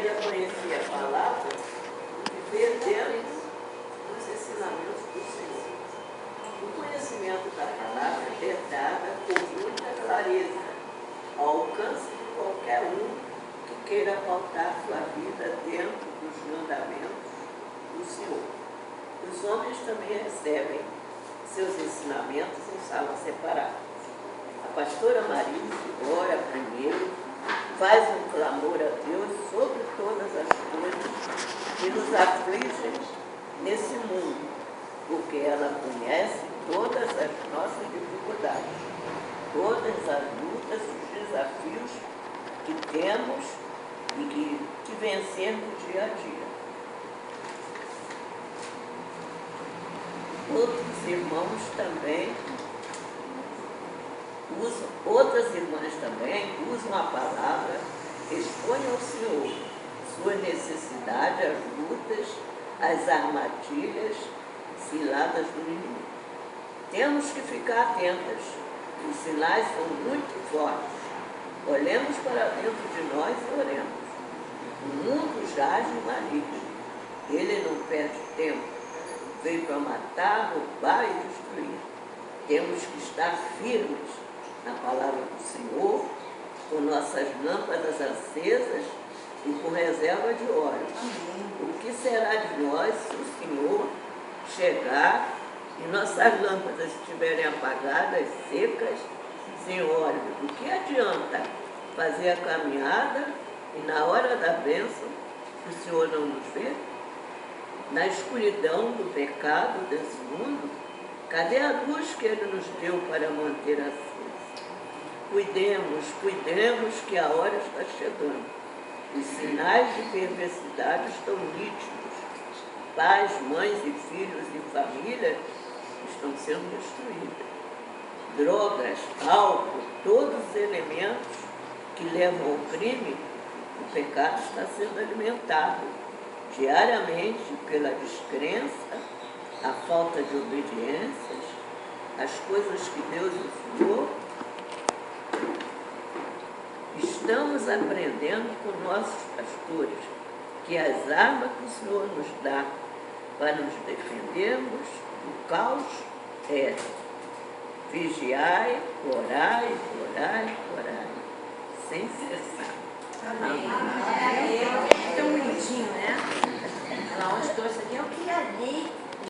maneira conhecer a palavra e perdemos os ensinamentos do Senhor. O conhecimento da palavra é dada com muita clareza, ao alcance de qualquer um que queira pautar sua vida dentro dos mandamentos do Senhor. Os homens também recebem seus ensinamentos em salas separadas. A pastora Marise ora primeiro, faz um clamor a Deus sobre todas as coisas que nos afligem nesse mundo, porque ela conhece todas as nossas dificuldades, todas as lutas, os desafios que temos e que vencemos dia a dia. Outras irmãs também usam a palavra, expõem ao Senhor sua necessidade, as lutas, as armadilhas, ciladas do inimigo. Temos que ficar atentas, os sinais são muito fortes. Olhemos para dentro de nós e oremos. O mundo jaz no maligno, ele não perde tempo, veio para matar, roubar e destruir. Temos que estar firmes na palavra do Senhor, com nossas lâmpadas acesas e com reserva de óleo. O que será de nós se o Senhor chegar e nossas lâmpadas estiverem apagadas, secas, sem óleo? O que adianta fazer a caminhada e na hora da bênção o Senhor não nos vê? Na escuridão do pecado desse mundo, cadê a luz que Ele nos deu para manter acesa? Cuidemos que a hora está chegando. Os sinais de perversidade estão nítidos. Pais, mães e filhos e família estão sendo destruídos. Drogas, álcool, todos os elementos que levam ao crime, o pecado está sendo alimentado diariamente pela descrença, a falta de obediências, as coisas que Deus ensinou. Estamos aprendendo com nossos pastores que as armas que o Senhor nos dá para nos defendermos do caos é vigiai, orai, orai, orai, sem cessar. Amém. É tão bonitinho, né? Ela onde trouxe aqui é o que a lei